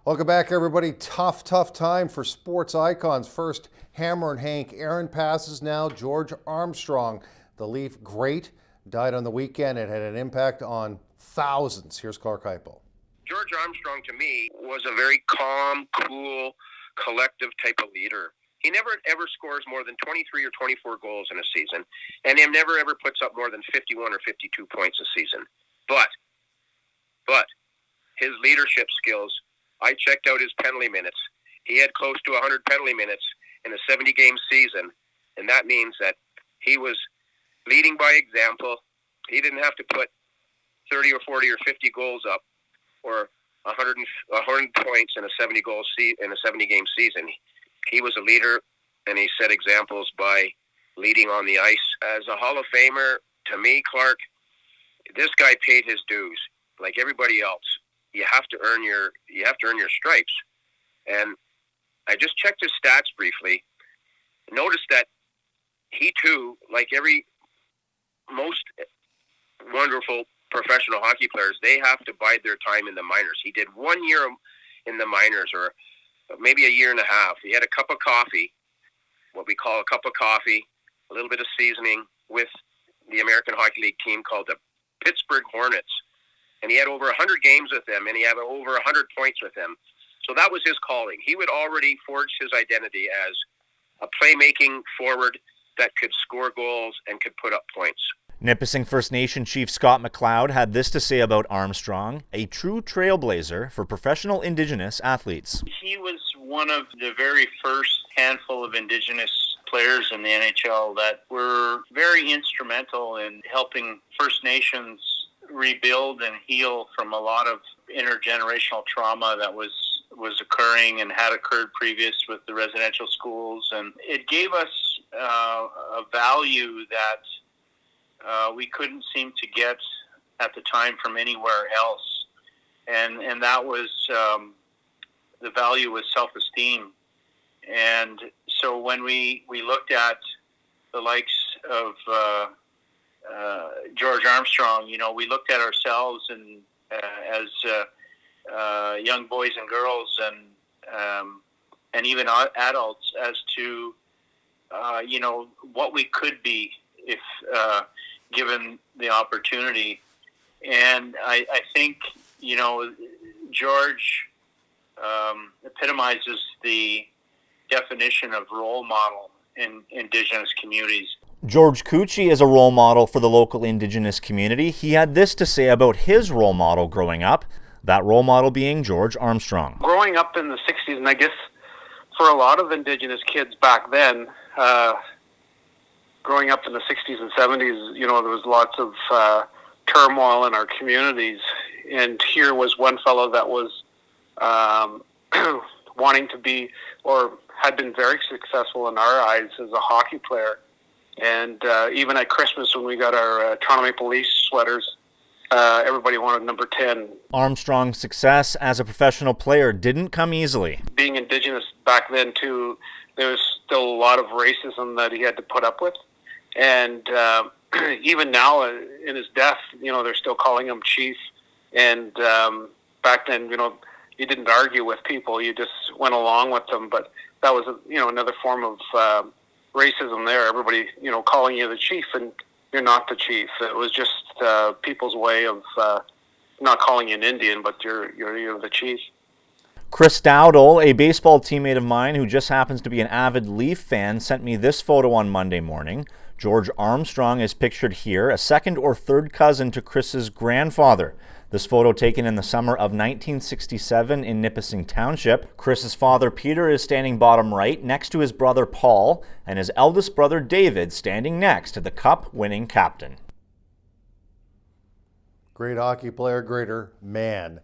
Welcome back, everybody. Tough time for sports icons. First, Hammer and Hank Aaron passes now. George Armstrong, the Leaf great, died on the weekend. It had an impact on thousands. Here's Clarke Heipel. George Armstrong, to me, was a very calm, cool, collective type of leader. He never ever scores more than 23 or 24 goals in a season, and he never ever puts up more than 51 or 52 points a season. But his leadership skills, I checked out his penalty minutes. He had close to 100 penalty minutes in a 70-game season, and that means that he was leading by example. He didn't have to put 30 or 40 or 50 goals up or 100 points in a 70-game season. He was a leader, and he set examples by leading on the ice. As a Hall of Famer, to me, Clark, this guy paid his dues like everybody else. You have to earn your stripes. And I just checked his stats briefly. Noticed that he too, like most wonderful professional hockey players, they have to bide their time in the minors. He did 1 year in the minors, or maybe a year and a half. He had a cup of coffee, what we call a cup of coffee, a little bit of seasoning with the American Hockey League team called the Pittsburgh Hornets. And he had over 100 games with them, and he had over 100 points with them. So that was his calling. He would already forge his identity as a playmaking forward that could score goals and could put up points. Nipissing First Nation Chief Scott McLeod had this to say about Armstrong, a true trailblazer for professional Indigenous athletes. He was one of the very first handful of Indigenous players in the NHL that were very instrumental in helping First Nations rebuild and heal from a lot of intergenerational trauma that was occurring and had occurred previous with the residential schools. And it gave us a value that we couldn't seem to get at the time from anywhere else. And that was the value was self-esteem. And so when we looked at the likes of George Armstrong, we looked at ourselves and as young boys and girls and even adults as to what we could be if given the opportunity. And I think George epitomizes the definition of role model in Indigenous communities. George Cucci is a role model for the local Indigenous community. He had this to say about his role model growing up, that role model being George Armstrong. Growing up in the 60s, and I guess for a lot of Indigenous kids back then, growing up in the 60s and 70s, there was lots of turmoil in our communities. And here was one fellow that was wanting to be, or had been very successful in our eyes as a hockey player. And even at Christmas when we got our Toronto Maple Leafs sweaters, everybody wanted number 10. Armstrong's success as a professional player didn't come easily. Being Indigenous back then, too, there was still a lot of racism that he had to put up with. And even now, in his death, they're still calling him Chief. And back then, you didn't argue with people. You just went along with them. But that was, another form of racism there. Everybody, calling you the Chief, and you're not the Chief. It was just people's way of not calling you an Indian, but you're the Chief. Chris Dowdle, a baseball teammate of mine who just happens to be an avid Leaf fan, sent me this photo on Monday morning. George Armstrong is pictured here, a second or third cousin to Chris's grandfather. This photo taken in the summer of 1967 in Nipissing Township. Chris's father, Peter, is standing bottom right next to his brother, Paul, and his eldest brother, David, standing next to the Cup-winning captain. Great hockey player, greater man.